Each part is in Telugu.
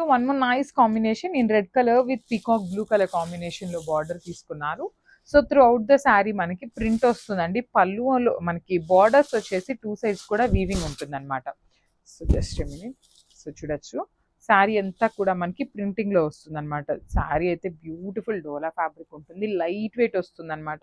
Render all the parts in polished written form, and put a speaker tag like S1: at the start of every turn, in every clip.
S1: So one more nice combination in red colour with peacock blue colour combination లో బార్డర్ తీసుకున్నారు. So through out the sari మనకి ప్రింట్ వస్తుందండి. పళ్ళులో మనకి బార్డర్స్ వచ్చేసి 2 సైడ్స్ కూడా వీవింగ్ ఉంటుంది అనమాట. So just minute. సో చూడొచ్చు శారీ అంతా కూడా మనకి ప్రింటింగ్ లో వస్తుంది అనమాట. శారీ అయితే బ్యూటిఫుల్ డోలా ఫ్యాబ్రిక్ ఉంటుంది, లైట్ వెయిట్ వస్తుంది అనమాట.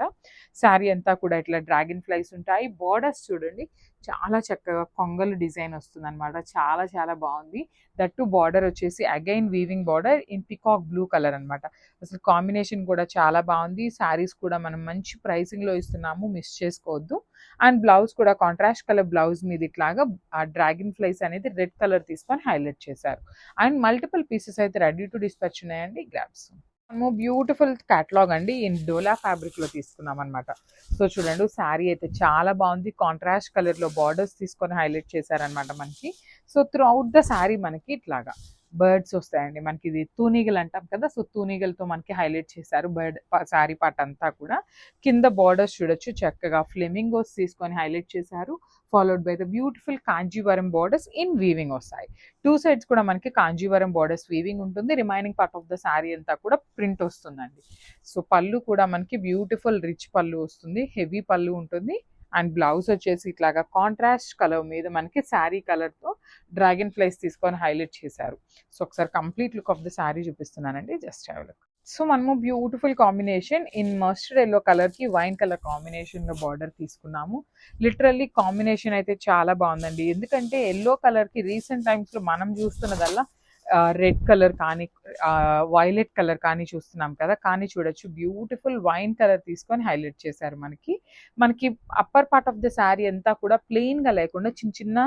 S1: శారీ అంతా కూడా ఇట్లా డ్రాగన్ ఫ్లైస్ ఉంటాయి. బార్డర్స్ చూడండి చాలా చక్కగా కొంగలు డిజైన్ వస్తుంది అనమాట. చాలా చాలా బాగుంది. దట్టు బార్డర్ వచ్చేసి again weaving border in peacock blue colour అనమాట. అసలు కాంబినేషన్ కూడా చాలా బాగుంది. శారీస్ కూడా మనం మంచి ప్రైసింగ్ లో ఇస్తున్నాము, మిస్ చేసుకోవద్దు. అండ్ బ్లౌజ్ కూడా కాంట్రాస్ట్ కలర్ బ్లౌజ్ మీద ఇట్లాగా ఆ డ్రాగన్ ఫ్లైస్ అనేది రెడ్ కలర్ తీసుకొని హైలైట్ చేశారు. అండ్ మల్టిపుల్ పీసెస్ అయితే రెడీ టు డిస్పాచ్ ఉన్నాయండి. గ్రాబ్స్ బ్యూటిఫుల్ క్యాటలాగ్ అండి ఇన్ డోలా ఫ్యాబ్రిక్ లో తీసుకున్నాం అనమాట. సో చూడండి శారీ అయితే చాలా బాగుంది. కాంట్రాస్ట్ కలర్ లో బార్డర్స్ తీసుకొని హైలైట్ చేశారనమాట మనకి. So through out the sari మనకి ఇట్లాగా బర్డ్స్ వస్తాయండి. మనకి ఇది తూనీగలు అంటాం కదా, సో తూనీగలతో మనకి హైలైట్ చేశారు బర్డ్ శారీ పార్ట్ అంతా కూడా. కింద బార్డర్స్ చూడొచ్చు చక్కగా ఫ్లెమింగోస్ తీసుకొని హైలైట్ చేశారు. Followed by the beautiful Kanjeevaram borders in weaving వస్తాయి. 2 సైడ్స్ కూడా మనకి కాంజీవరం బార్డర్స్ వీవింగ్ ఉంటుంది. Remaining part of the sari అంతా కూడా ప్రింట్ వస్తుందండి. సో పళ్ళు కూడా మనకి బ్యూటిఫుల్ రిచ్ పళ్ళు వస్తుంది, హెవీ పళ్ళు ఉంటుంది. అండ్ బ్లౌజ్ వచ్చేసి ఇట్లాగా కాంట్రాస్ట్ కలర్ మీద మనకి శారీ కలర్ తో డ్రాగన్ ఫ్లైస్ తీసుకొని హైలైట్ చేశారు. సో ఒకసారి complete look of the sari చూపిస్తున్నానండి. Just have look. సో మనము beautiful combination in mustard yellow colour కి వైన్ కలర్ కాంబినేషన్ లో బార్డర్ తీసుకున్నాము. లిటరల్లీ కాంబినేషన్ అయితే చాలా బాగుందండి. ఎందుకంటే ఎల్లో కలర్ కి రీసెంట్ టైమ్స్ లో మనం చూస్తున్నదల్లా రెడ్ కలర్ కానీ వైలెట్ కలర్ కానీ చూస్తున్నాం కదా, కానీ చూడొచ్చు బ్యూటిఫుల్ వైన్ కలర్ తీసుకొని హైలైట్ చేశారు. మనకి upper part of the sari అంతా కూడా ప్లెయిన్ గా లేకుండా చిన్న చిన్న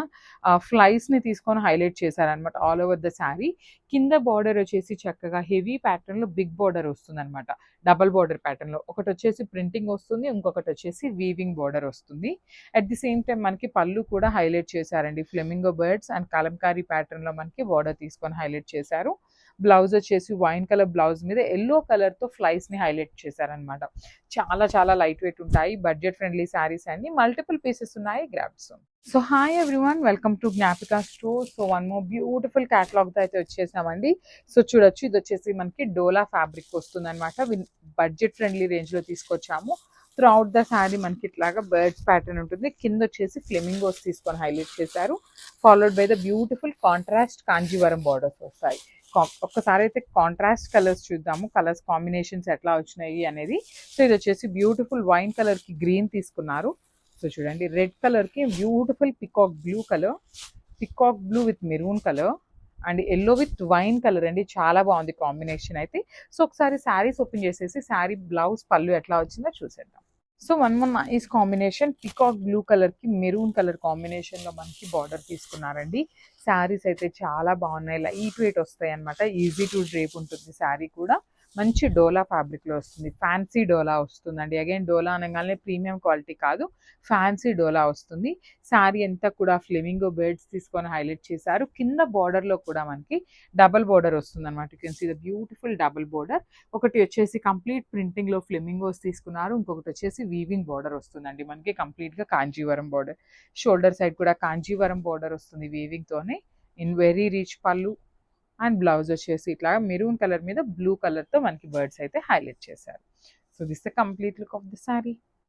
S1: ఫ్లైస్ ని తీసుకొని హైలైట్ చేశారనమాట ఆల్ ఓవర్ ద శారీ. కింద బార్డర్ వచ్చేసి చక్కగా హెవీ ప్యాటర్న్ లో బిగ్ బార్డర్ వస్తుంది అనమాట. డబల్ బార్డర్ ప్యాటర్న్ లో ఒకటి వచ్చేసి ప్రింటింగ్ వస్తుంది, ఇంకొకటి వచ్చేసి వీవింగ్ బార్డర్ వస్తుంది. అట్ ది సేమ్ టైం మనకి పళ్ళు కూడా హైలైట్ చేశారండి. Flamingo birds and Kalamkari pattern లో మనకి బార్డర్ తీసుకొని హైలైట్ చేశారు. బ్లౌజ్ వచ్చేసి వైన్ కలర్ బ్లౌజ్ మీద ఎల్లో కలర్ తో ఫ్లైస్ ని హైలైట్ చేశారనమాట. చాలా చాలా లైట్ వెయిట్ ఉంటాయి, బడ్జెట్ ఫ్రెండ్లీ శారీస్ అండి. మల్టిపుల్ పీసెస్ ఉన్నాయి. Grabs. So hi everyone, welcome to Gnapika store. So one more beautiful catalogue తో అయితే వచ్చేసామండి. సో చూడొచ్చు ఇది వచ్చేసి మనకి డోలా ఫ్యాబ్రిక్ వస్తుంది అనమాట. బడ్జెట్ ఫ్రెండ్లీ రేంజ్ లో తీసుకొచ్చాము. త్రూ అవుట్ ద శారీ మనకి ఇట్లాగా బర్డ్స్ ప్యాటర్న్ ఉంటుంది. కింద వచ్చేసి ఫ్లెమింగోస్ తీసుకొని హైలైట్ చేశారు. Followed by the beautiful contrast Kanjeevaram borders వస్తాయి. ఒక్కసారి అయితే కాంట్రాస్ట్ కలర్స్ చూద్దాము, కలర్స్ కాంబినేషన్స్ ఎట్లా వచ్చినాయి అనేది. సో ఇది వచ్చేసి బ్యూటిఫుల్ వైన్ కలర్ కి గ్రీన్ తీసుకున్నారు. సో చూడండి రెడ్ కలర్ కి beautiful peacock blue colour, peacock blue with maroon colour and yellow with wine colour అండి. చాలా బాగుంది కాంబినేషన్ అయితే. సో ఒకసారి శారీస్ ఓపెన్ చేసేసి శారీ బ్లౌజ్ పళ్ళు ఎట్లా వచ్చిందో చూసేద్దాం. So one more nice combination peacock blue colour కి మెరూన్ కలర్ కాంబినేషన్ లో మనకి బార్డర్ తీసుకున్నారండి. శారీస్ అయితే చాలా బాగున్నాయి, లైట్ వెయిట్ వస్తాయి అనమాట. ఈజీ టు డ్రేప్ ఉంటుంది శారీ కూడా. మంచి డోలా ఫ్యాబ్రిక్ లో వస్తుంది, ఫ్యాన్సీ డోలా వస్తుందండి. అగైన్ డోలా అనగానే ప్రీమియం క్వాలిటీ కాదు, ఫ్యాన్సీ డోలా వస్తుంది. శారీ అంతా కూడా ఫ్లెమింగో బర్డ్స్ తీసుకొని హైలైట్ చేశారు. కింద బార్డర్ లో కూడా మనకి డబల్ బార్డర్ వస్తుంది అనమాట. You can see the beautiful double border. ఒకటి వచ్చేసి కంప్లీట్ ప్రింటింగ్ లో ఫ్లెమింగోస్ తీసుకున్నారు, ఇంకొకటి వచ్చేసి వీవింగ్ బార్డర్ వస్తుందండి మనకి కంప్లీట్ గా కాంజీవరం బార్డర్. షోల్డర్ సైడ్ కూడా కాంజీవరం బార్డర్ వస్తుంది వీవింగ్ తోనే. ఇన్ వెరీ రిచ్ పళ్ళు అండ్ బ్లౌజ్ వచ్చేసి ఇట్లా మెరూన్ కలర్ మీద బ్లూ కలర్ తో మనకి బర్డ్స్ అయితే హైలైట్ చేశారు. So this the complete look of the sari.